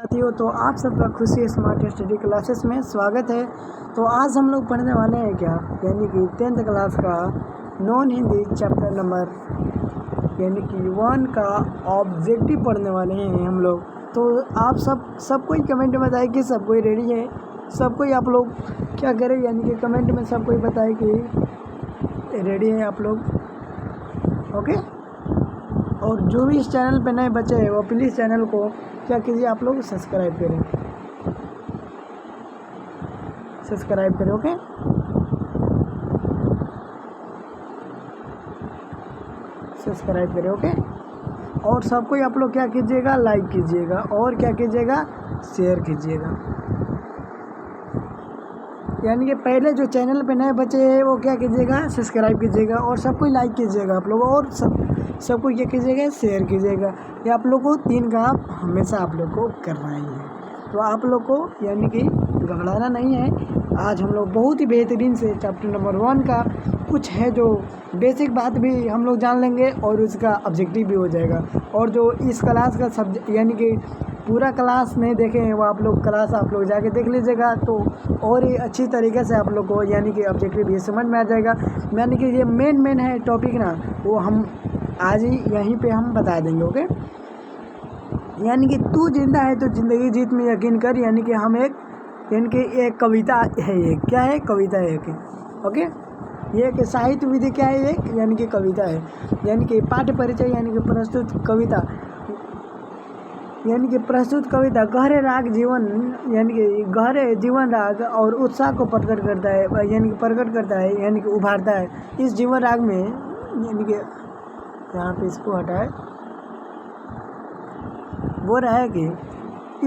साथियों, तो आप सबका खुशी स्मार्ट स्टडी क्लासेस में स्वागत है। तो आज हम लोग पढ़ने वाले हैं क्या, यानी कि 10th क्लास का नॉन हिंदी चैप्टर नंबर यानी कि 1 का ऑब्जेक्टिव पढ़ने वाले हैं हम लोग। तो आप सब कोई कमेंट में बताए कि सब कोई रेडी है, सब कोई आप लोग क्या करें, यानी कि कमेंट में सब कोई बताए कि रेडी है आप लोग। ओके, और जो भी इस चैनल पे नए बच्चे हैं वो प्लीज़ चैनल को क्या कीजिए, आप लोग सब्सक्राइब करें। ओके, सब्सक्राइब करें। ओके, और सबको आप लोग क्या कीजिएगा, लाइक कीजिएगा और क्या कीजिएगा, शेयर कीजिएगा। यानी कि पहले जो चैनल पे नए बच्चे हैं वो क्या कीजिएगा, सब्सक्राइब कीजिएगा और सबको लाइक कीजिएगा आप लोग, और सबको क्या कीजिएगा, शेयर कीजिएगा। ये आप लोग को 3 काम हमेशा आप लोग को करना ही है। तो आप लोग को यानी कि घबराना नहीं है। आज हम लोग बहुत ही बेहतरीन से चैप्टर नंबर 1 का कुछ है जो बेसिक बात भी हम लोग जान लेंगे और उसका ऑब्जेक्टिव भी हो जाएगा। और जो इस क्लास का सब्जेक्ट यानी कि पूरा क्लास नहीं देखे हैं वो आप लोग क्लास आप लोग जाके देख लीजिएगा, तो और ही अच्छी तरीके से आप लोग को यानी कि ऑब्जेक्टिव ये समझ में आ जाएगा। यानी कि ये मेन है टॉपिक ना, वो हम आज ही यहीं पे हम बता देंगे। ओके, यानी कि तू जिंदा है तो ज़िंदगी जीत में यकीन कर, यानी कि हम यानी कि एक कविता है, ये क्या है, कविता है एक। ओके, ये एक साहित्य विधि क्या है, एक यानी कि कविता है। यानी कि पाठ्य परिचय यानी कि प्रस्तुत कविता गहरे राग जीवन यानी कि गहरे जीवन राग और उत्साह को प्रकट करता है, यानी कि उभारता है। इस जीवन राग में यानी कि यहाँ पे इसको हटाए, वो रहा है कि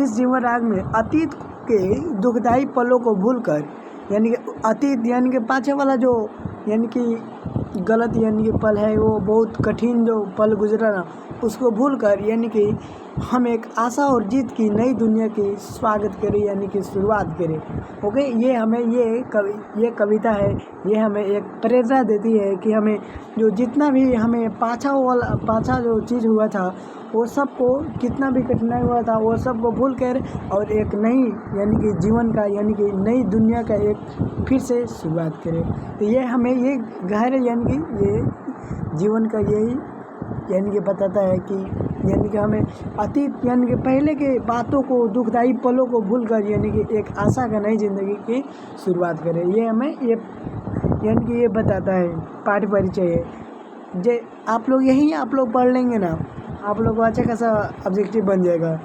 इस जीवन राग में अतीत के दुखदाई पलों को भूलकर, यानी कि अतीत यानी कि पाछे वाला जो यानी कि गलत यानी कि पल है, वो बहुत कठिन जो पल गुजरा ना, उसको भूलकर यानी कि हम एक आशा और जीत की नई दुनिया की स्वागत करें, यानी कि शुरुआत करें। ओके, ये हमें ये कविता है, ये हमें एक प्रेरणा देती है कि हमें जो जितना भी हमें पाछा जो चीज़ हुआ था, वो सबको कितना भी कठिनाई हुआ था वो सबको भूल कर और एक नई यानी कि जीवन का यानी कि नई दुनिया का एक फिर से शुरुआत करें। तो ये हमें ये गहरे यानी कि ये जीवन का यही यानी कि बताता है कि यानी कि हमें अतीत यानी कि पहले के बातों को, दुखदाई पलों को भूलकर यानी कि एक आशा का नई ज़िंदगी की शुरुआत करें। ये हमें ये यानी कि ये बताता है, पाठ्य परिचय है। जे आप लोग यही आप लोग पढ़ लेंगे ना, आप लोग को अच्छा खासा ऑब्जेक्टिव बन जाएगा।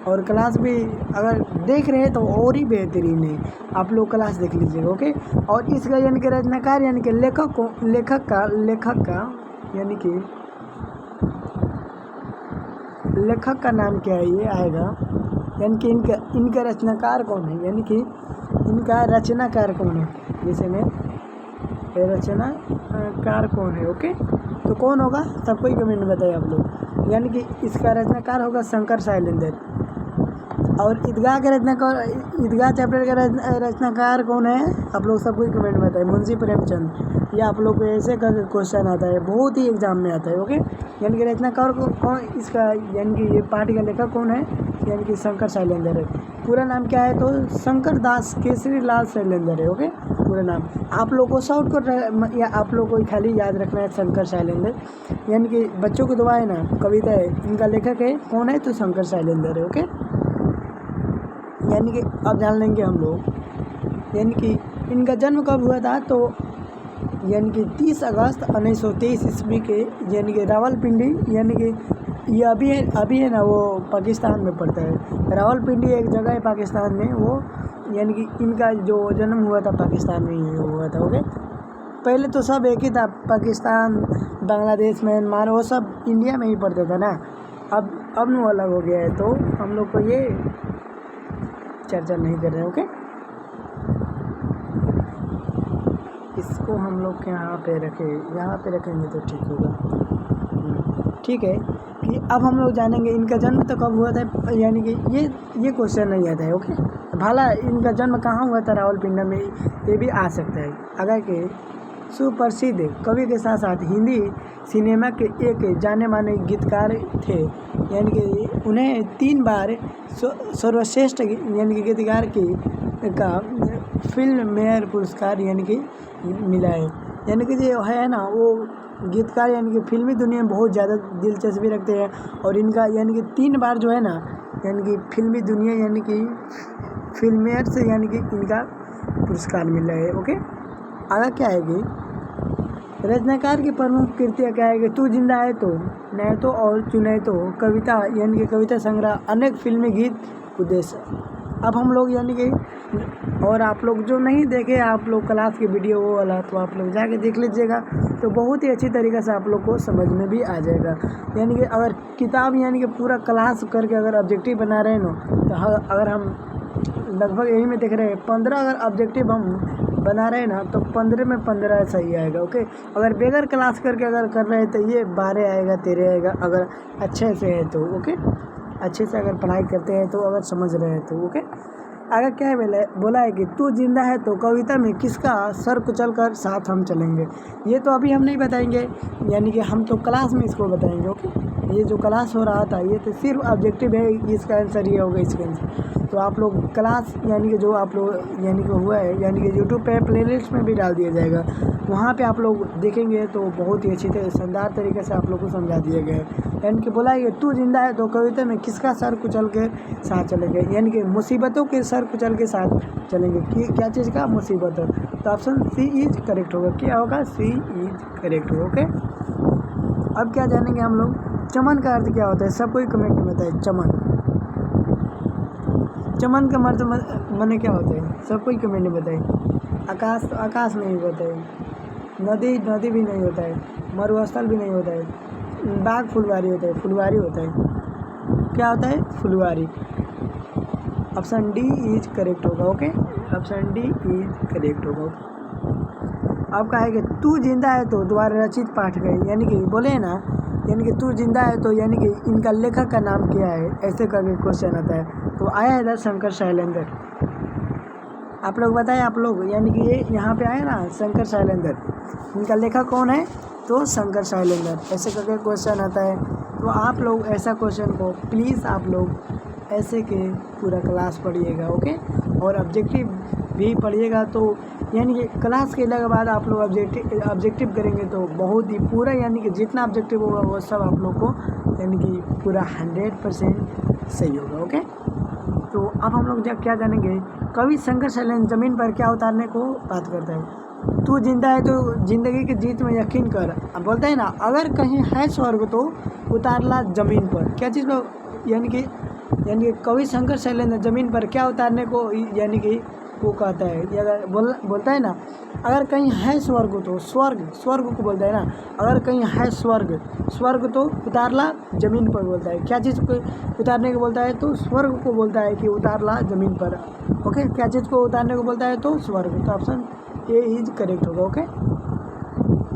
और क्लास भी अगर देख रहे हैं तो और ही बेहतरीन है, आप लोग क्लास देख लीजिएगा। ओके, और इसका यानी कि रचनाकार यानी कि लेखक का नाम क्या है, ये आएगा। यानी कि इनका रचनाकार कौन है, यानी कि इनका रचनाकार कौन है, जैसे में रचनाकार कौन है। ओके, तो कौन होगा, सबको ही कमेंट में बताइए आप लोग। यानी कि इसका रचनाकार होगा शंकर शैलेंद्र। और ईदगाह चैप्टर का रचनाकार कौन है, आप लोग सबको ही कमेंट में बताइए। मुंशी प्रेमचंद। ये आप लोग को ऐसे का क्वेश्चन आता है, बहुत ही एग्जाम में आता है। ओके, यानी कि रचनाकार कौन इसका यानी कि ये पाठ का लेखक कौन है, यानी कि शंकर शैलेंद्र है। पूरा नाम क्या है, तो शंकर दास केसरी लाल शैलेंद्र है। ओके, पूरा नाम आप लोग को शॉर्टकट या आप लोग को खाली याद रखना है, शंकर शैलेंद्र। यानी कि बच्चों की दुआ है ना, कविता है, इनका लेखक है कौन है, तो शंकर शैलेंद्र है। ओके, यानी कि अब जान लेंगे हम लोग यानी कि इनका जन्म कब हुआ था, तो यानी कि 30 अगस्त 1923 ईस्वी के यानी कि रावलपिंडी, यानी कि ये अभी है ना, वो पाकिस्तान में पड़ता है। रावलपिंडी एक जगह है पाकिस्तान में, वो यानी कि इनका जो जन्म हुआ था पाकिस्तान में ही हुआ था। ओके, पहले तो सब एक ही था, पाकिस्तान, बांग्लादेश, म्यांमार, वो सब इंडिया में ही पड़ता था ना। अब नो अलग हो गया है, तो हम लोग को ये चर्चा नहीं कर रहे हैं। ओके, इसको हम लोग यहाँ पे रखेंगे तो ठीक होगा। ठीक है, कि अब हम लोग जानेंगे इनका जन्म तो कब हुआ था, यानी कि ये क्वेश्चन नहीं आता है। ओके, भला इनका जन्म कहाँ हुआ था, रावलपिंडी में, ये भी आ सकता है। अगर कि सुप्रसिद्ध कवि के साथ साथ हिंदी सिनेमा के एक जाने माने गीतकार थे। यानी कि उन्हें 3 बार सर्वश्रेष्ठ यानी कि गीतकार का फिल्म मेयर पुरस्कार यानी कि मिला है। यानी कि जो है ना वो गीतकार यानी कि फिल्मी दुनिया में बहुत ज़्यादा दिलचस्पी रखते हैं और इनका यानी कि 3 बार जो है ना यानी कि फिल्मी दुनिया यानी कि फिल्म मेयर से यानी कि इनका पुरस्कार मिला है। ओके, आगे क्या है कि रचनाकार की प्रमुख कृतियाँ क्या है कि तू जिंदा है तो, नहीं तो और चुने तो, कविता यानी कि कविता संग्रह, अनेक फिल्मी गीत, उद्देश्य। अब हम लोग यानी कि और आप लोग जो नहीं देखे आप लोग क्लास की वीडियो वो वाला तो आप लोग जाके देख लीजिएगा तो बहुत ही अच्छी तरीके से आप लोग को समझ में भी आ जाएगा। यानी कि अगर किताब यानी कि पूरा क्लास करके अगर ऑब्जेक्टिव बना रहे हैं ना तो अगर हम लगभग यही में देख रहे हैं 15 अगर ऑब्जेक्टिव हम बना रहे हैं ना तो 15 में 15 सही आएगा। ओके, अगर बगैर क्लास करके अगर कर रहे हैं तो ये 12 आएगा 13 आएगा अगर अच्छे से है तो। ओके, अच्छे से अगर पढ़ाई करते हैं तो अगर समझ रहे हैं तो। ओके, आगे क्या है बोला है कि तू जिंदा है तो कविता में किसका सर कुचल कर साथ हम चलेंगे। ये तो अभी हम नहीं बताएंगे यानी कि हम तो क्लास में इसको बताएंगे। ओके, ये जो क्लास हो रहा था ये तो सिर्फ ऑब्जेक्टिव है, इसका आंसर ये होगा इसका आंसर। तो आप लोग क्लास यानी कि जो आप लोग यानी कि हुआ है यानी कि यूट्यूब पे प्लेलिस्ट में भी डाल दिया जाएगा, वहाँ पे आप लोग देखेंगे तो बहुत ही अच्छी शानदार तरीके से आप लोग को समझा दिया गया है। यानी कि बोला है तू जिंदा है तो कविता में किसका सर कुचल के साथ चलेंगे, यानी कि मुसीबतों के सर कुचल के साथ चलेंगे। कि क्या चीज़ का मुसीबत है, तो ऑप्शन सी इज करेक्ट होगा। क्या होगा, सी इज करेक्ट होगा। ओके, अब क्या जानेंगे हम लोग, चमन का अर्थ क्या होता है, सब कोई कमेंट में बताए। चमन का अर्थ माने क्या होता है, सब कोई कमेंट में बताए। आकाश तो आकाश नहीं होता है, नदी भी नहीं होता है, मरुस्थल भी नहीं होता है, बाग फुलवारी होता है, फुलवारी होता है। क्या होता है, फुलवारी। ऑप्शन डी इज करेक्ट होगा। Okay, option D is correct होगा। अब कहा है कि तू जिंदा है तो द्वारा रचित पाठ गए, यानी कि बोले हैं ना यानी कि तू जिंदा है तो यानी कि इनका लेखक का नाम क्या है, ऐसे करके क्वेश्चन आता है। तो आया है इधर शंकर शैलेंद्र। आप लोग बताएं, आप लोग यानी कि ये यहाँ पे आए ना शंकर शैलेंद्र, इनका लेखक कौन है, तो शंकर शैलेंद्र, ऐसे करके क्वेश्चन आता है। तो आप लोग ऐसा क्वेश्चन को प्लीज़ आप लोग ऐसे के पूरा क्लास पढ़िएगा। ओके, और ऑब्जेक्टिव भी पढ़िएगा। तो यानी कि क्लास के के बाद आप लोग ऑब्जेक्टिव करेंगे तो बहुत ही पूरा यानी कि जितना ऑब्जेक्टिव होगा वो सब आप लोग को यानी कि पूरा 100% सही होगा। ओके, तो अब हम लोग जब क्या जानेंगे, कवि शंकर शैलेंद्र जमीन पर क्या उतारने को बात करता है। तू जिंदा है तो जिंदगी की जीत में यकीन कर। अब बोलते हैं ना अगर कहीं है स्वर्ग तो उतारला जमीन पर। क्या चीज़ को यानी कि कवि शंकर शैलेंद्र जमीन पर क्या उतारने को यानी कि वो कहता है। ये अगर बोलता है ना अगर कहीं है स्वर्ग तो स्वर्ग को बोलता है ना, अगर कहीं है स्वर्ग तो उतारला जमीन पर बोलता है। क्या चीज़ को उतारने को बोलता है, तो स्वर्ग को बोलता है कि उतारला जमीन पर। ओके, क्या चीज़ को उतारने को बोलता है, तो स्वर्ग। तो ऑप्शन ए इज करेक्ट होगा। ओके,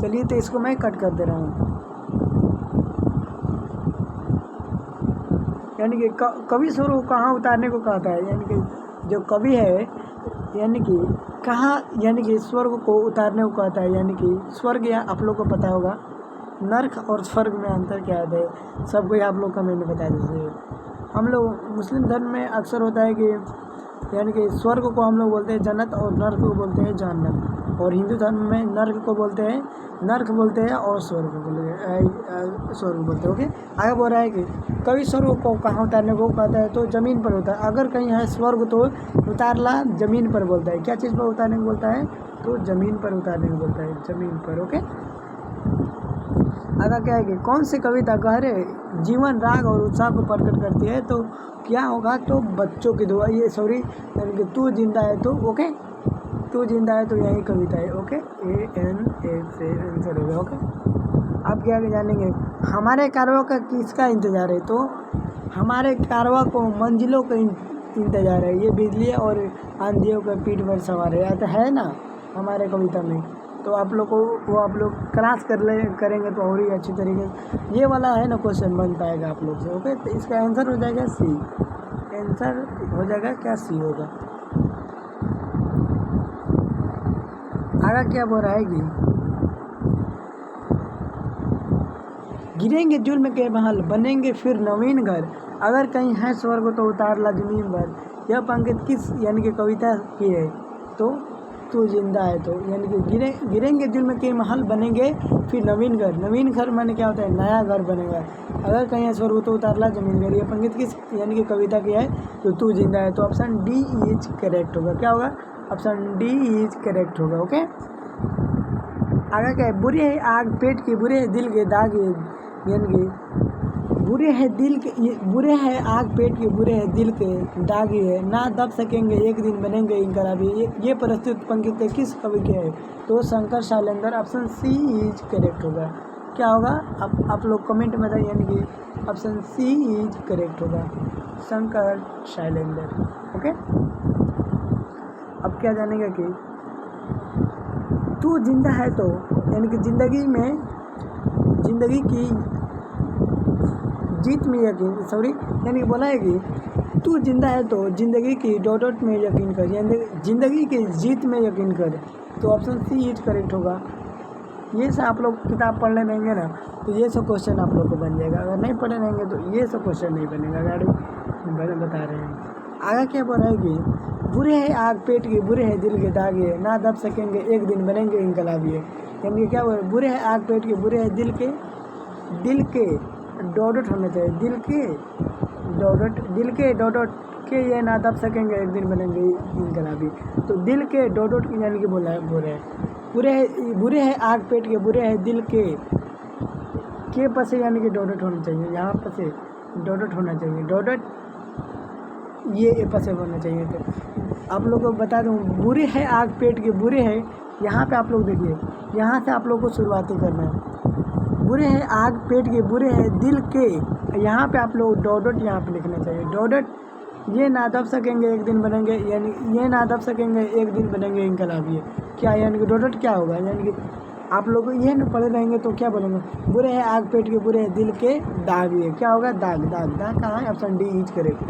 चलिए तो इसको मैं कट कर दे रहा हूँ। यानी कि कवि स्वर्ग को कहाँ उतारने को कहता है, यानी कि जो कवि है यानी कि कहाँ यानी कि स्वर्ग को उतारने को कहता है। यानी कि स्वर्ग या आप लोग को पता होगा नर्क और स्वर्ग में अंतर क्या है, सबको आप लोग कमेंट में बता दीजिए। हम लोग मुस्लिम धर्म में अक्सर होता है कि यानी कि स्वर्ग को हम लोग बोलते हैं जन्नत और नर्क को बोलते हैं जहन्नम, और हिंदू धर्म में नर्क को बोलते हैं और स्वर्ग बोलते हैं। ओके, आगे बोल रहा है कि कवि स्वर्ग को कहाँ उतारने को कहता है, तो ज़मीन पर होता है। अगर कहीं है स्वर्ग तो उतारला ज़मीन पर बोलता है। क्या चीज़ पर उतारने को बोलता है, तो ज़मीन पर उतारने को बोलता है, ज़मीन पर। ओके, आगे क्या है कि कौन सी कविता गहरे जीवन राग और उत्साह को प्रकट करती है, तो क्या होगा, तो बच्चों की दुआ। ये सॉरी यानी कि तू जिंदा है तो। ओके, तू जिंदा है तो यही कविता है। ओके, ANA से आंसर होगा। ओके, अब क्या जानेंगे, हमारे कारवा का किसका इंतज़ार है, तो हमारे कारवा को मंजिलों का इंतज़ार है। ये बिजली और आंधियों के पीठ पर सवार है ना हमारे कविता में। तो आप लोग को वो आप लोग क्लास करेंगे तो और ही अच्छी तरीके से ये वाला है ना क्वेश्चन बन पाएगा आप लोग से। ओके, तो इसका आंसर हो जाएगा सी। आंसर हो जाएगा क्या, सी होगा। आगे क्या बोल रहा है कि गिरेंगे जुल्म के महल, बनेंगे फिर नवीन घर, अगर कहीं है स्वर्ग तो उतार ला जमीन पर। यह पंक्ति किस यानी कि कविता की है? तो तू जिंदा है तो, यानी कि गिरेंगे जुल्म के महल, बनेंगे फिर नवीन घर। नवीन घर माने क्या होता है? नया घर बनेगा। अगर कहीं है स्वर्ग तो उतार ला जमीन घर। यह पंक्ति किस यानी कि कविता की है? तो तू जिंदा है। तो ऑप्शन डी इज करेक्ट होगा। क्या होगा? ऑप्शन डी इज करेक्ट होगा। ओके, आगे क्या है? बुरे है आग पेट के, बुरे है दिल के दाग, यानी कि बुरे है दिल के, बुरे है आग पेट के, बुरे है दिल के दागी है, ना दब सकेंगे एक दिन बनेंगे इनकलाबी। ये प्रस्तुत पंक्ति किस कवि के है? तो Shankar Shailendra. Option C is correct होगा। क्या होगा? आप लोग कमेंट में बताइए, यानी कि ऑप्शन सी इज करेक्ट होगा, शंकर शैलेंद्र। ओके, अब क्या जानेगा कि तू जिंदा है तो, यानी कि जिंदगी में, जिंदगी की जीत में यकीन, सॉरी, यानी बोला है कि तू जिंदा है तो जिंदगी की डॉट में यकीन कर, यानी जिंदगी की जीत में यकीन कर। तो ऑप्शन सी इज करेक्ट होगा। ये सब आप लोग किताब पढ़ने रहेंगे ना, तो ये सब क्वेश्चन आप लोग को बन जाएगा। अगर नहीं पढ़े रहेंगे तो ये सब क्वेश्चन नहीं बनेगा। गाड़ी बता रहे हैं। आगे क्या बोल रहा है कि बुरे है आग पेट के, बुरे है दिल के दागे, ना दब सकेंगे एक दिन बनेंगे इनकलाबी। यानी क्या बोल रहे? बुरे है आग पेट के, बुरे है दिल के डॉट होने चाहिए, दिल के डॉट के, ये ना दब सकेंगे एक दिन बनेंगे इनकलाबी। तो दिल के डॉट यानी कि बोल रहे हैं बुरे है आग पेट के, बुरे है दिल के पसे, यानी कि डॉट होना चाहिए, यहाँ पसे डॉट होना चाहिए, डॉट ये पसे होना चाहिए। तो आप लोग को बता दूँ, बुरे है आग पेट के, बुरे है, यहाँ पे आप लोग देखिए, यहाँ से आप लोग को शुरुआती करना है। बुरे है आग पेट के, बुरे है दिल के, यहाँ पे आप लोग डॉट यहाँ पे लिखना चाहिए, डॉट ये ना दब सकेंगे एक दिन बनेंगे, यानी ये ना दब सकेंगे एक दिन बनेंगे इनकलाबी। क्या यानी कि डॉट क्या होगा? यानी कि आप लोग ये न पढ़े रहेंगे तो क्या बोलेंगे? बुरे है आग पेट के, बुरे है दिल के दाग है। क्या होगा? दाग। दाग दाग कहाँ है? Option D is correct.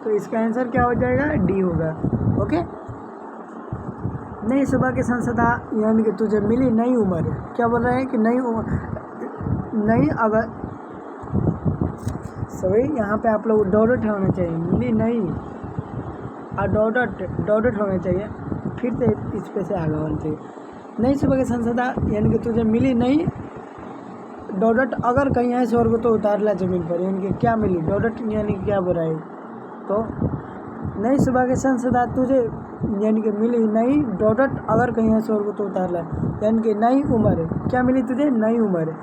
तो इसका आंसर क्या हो जाएगा? डी होगा। ओके, नई सुबह की संसदा, यानी कि तुझे मिली नई उम्र। क्या बोल रहे हैं कि नई उम्र, नई, अगर सॉरी, यहाँ पे आप लोग डॉट होना चाहिए, मिली नई, और डॉट होना चाहिए, फिर से इस पे से आगे होना चाहिए। नई सुबह की संसदा, यानी कि तुझे मिली नई डॉट, अगर कहीं है स्वर्ग तो उतार ला जमीन पर, यानी कि क्या मिली? डॉट यानी क्या बोल रहा है? तो नई सुबह की संसदा तुझे, यानी कि मिली नई डॉट, अगर कहीं है स्वर्ग तो उतार ला, यानी कि नई उम्र। क्या मिली तुझे? नई उम्र।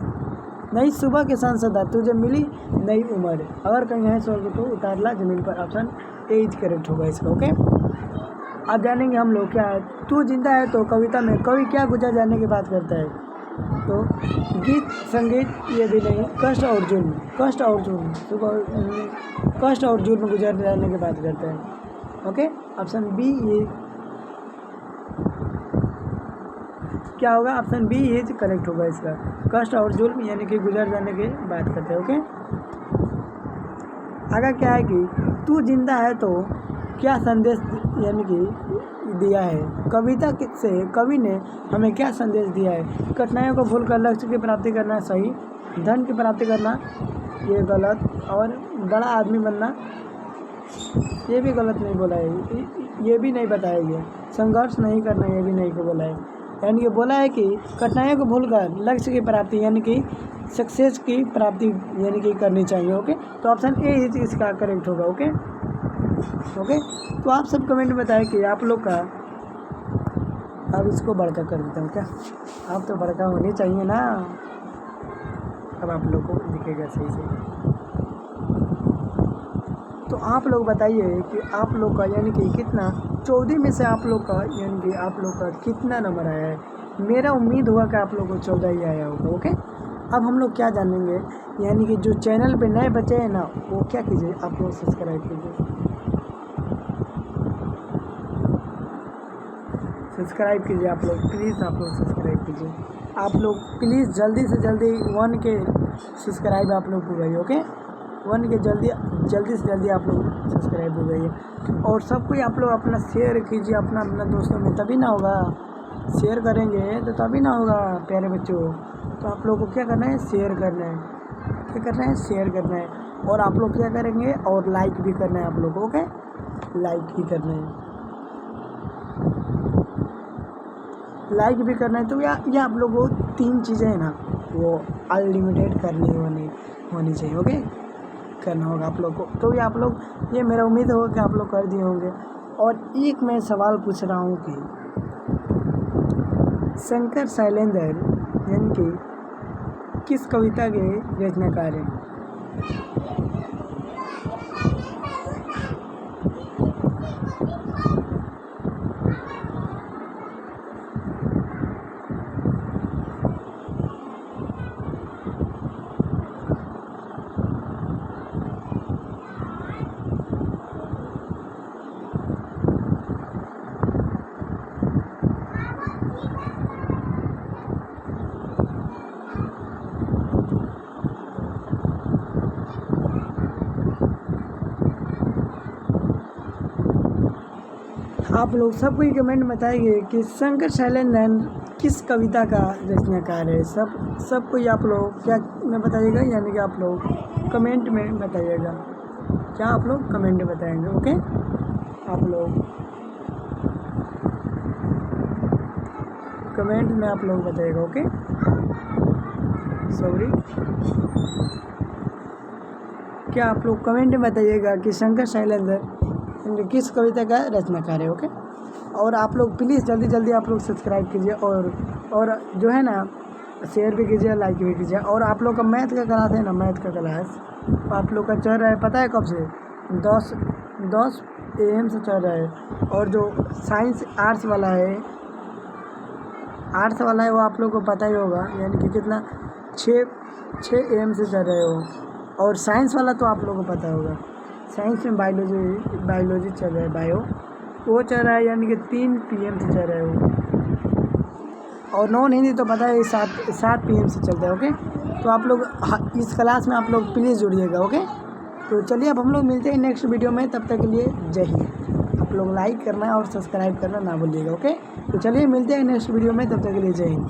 नई सुबह की संसदा तुझे मिली नई उम्र, अगर कहीं है स्वर्ग तो उतार ला जमीन पर। ऑप्शन ए इज करेक्ट होगा इसका। ओके, अब जानेंगे हम लोग क्या है। तू जिंदा है तो कविता में कवि क्या गुजर जाने की बात करता है? तो गीत संगीत, ये भी नहीं, कष्ट और जुल्म, कष्ट और जुल्म गुजर जाने की बात करता है। ओके, ऑप्शन बी ये क्या होगा? ऑप्शन बी इज करेक्ट होगा इसका, कष्ट और जुल्म यानी कि गुजर जाने की बात करते हैं। ओके, आगे क्या है कि तू जिंदा है तो क्या संदेश यानी कि दिया है? कविता से कवि ने हमें क्या संदेश दिया है? कठिनाइयों को भूलकर लक्ष्य की प्राप्ति करना सही, धन की प्राप्ति करना ये गलत, और बड़ा आदमी बनना ये भी गलत नहीं बोला है, ये भी नहीं बताया गया। संघर्ष नहीं करना ये भी नहीं को बोला है, यानी कि बोला है कि कठिनाइयों को भूलकर लक्ष्य की प्राप्ति यानी कि सक्सेस की प्राप्ति यानी कि करनी चाहिए। ओके, तो ऑप्शन ए इज इसका करेक्ट होगा। ओके, तो आप सब कमेंट में बताएं कि आप लोग का, अब इसको बड़का कर देता हूँ क्या? आप तो बड़का होनी चाहिए ना, अब आप लोग को दिखेगा सही से। तो आप लोग बताइए कि आप लोग का यानी कि कितना 14 में से आप लोग का यानी कि आप लोग का कितना नंबर आया है? मेरा उम्मीद हुआ कि आप लोग को 14 ही आया होगा। ओके, अब हम लोग क्या जानेंगे, यानी कि जो चैनल पे नए बच्चे हैं ना, वो क्या कीजिए, आप लोग सब्सक्राइब कीजिए, सब्सक्राइब कीजिए आप लोग प्लीज़, आप लोग सब्सक्राइब कीजिए, आप लोग प्लीज़ जल्दी से जल्दी 1 के सब्सक्राइब आप लोग हो गई। ओके, 1 के जल्दी से जल्दी आप लोग सब्सक्राइब हो गई है। और सब कोई आप लोग अपना शेयर कीजिए अपना दोस्तों में, तभी ना होगा। शेयर करेंगे तो तभी ना होगा प्यारे बच्चों। तो आप लोगों को क्या करना है, शेयर करना है। क्या करना है, शेयर करना है। और आप लोग क्या करेंगे, और लाइक भी करना है आप लोगों को। ओके, लाइक भी करना है, लाइक भी करना है। तो या आप लोगों को 3 चीज़ें हैं ना, वो अनलिमिटेड करनी होनी चाहिए। ओके, करना होगा आप लोग को। तो ये आप लोग, ये मेरा उम्मीद होगा कि आप लोग कर दिए होंगे। और एक मैं सवाल पूछ रहा हूँ कि शंकर शैलेंद्र यानी कि किस कविता के रचनाकार हैं? आप लोग सबको ही कमेंट बताइए कि शंकर शैलेंद्र किस कविता का रचनाकार है। सबको ही आप लोग क्या में बताइएगा, यानी कि आप लोग कमेंट में बताइएगा। क्या आप लोग कमेंट में बताएंगे? ओके, आप लोग कमेंट में आप लोग बताइएगा। ओके, सॉरी, क्या आप लोग कमेंट में बताइएगा कि शंकर शैलेंद्र किस कविता का रचनाकार है। ओके, और आप लोग प्लीज़ जल्दी जल्दी आप लोग सब्सक्राइब कीजिए, और जो है ना शेयर भी कीजिए, लाइक भी कीजिए। और आप लोग का मैथ का क्लास है ना, मैथ का क्लास आप लोग का चल रहा है, पता है कब से? 10 AM से चल रहा है। और जो साइंस आर्ट्स वाला है वो आप लोग को पता ही होगा, यानी कि कितना 6 AM से चल रहे हो। और साइंस वाला तो आप लोग को पता होगा, साइंस में बायोलॉजी चल रहा है, बायो वो चल रहा है, यानी कि 3 PM से चल रहा है वो। और नॉन हिंदी तो पता है 7 PM से चलता है। ओके, तो आप लोग इस क्लास में आप लोग प्लीज़ जुड़िएगा। ओके, तो चलिए अब हम लोग मिलते हैं नेक्स्ट वीडियो में। तब तक के लिए जय हिंद। आप लोग लाइक करना और सब्सक्राइब करना ना भूलिएगा। ओके, तो चलिए मिलते हैं नेक्स्ट वीडियो में, तब तक के लिए जय हिंद।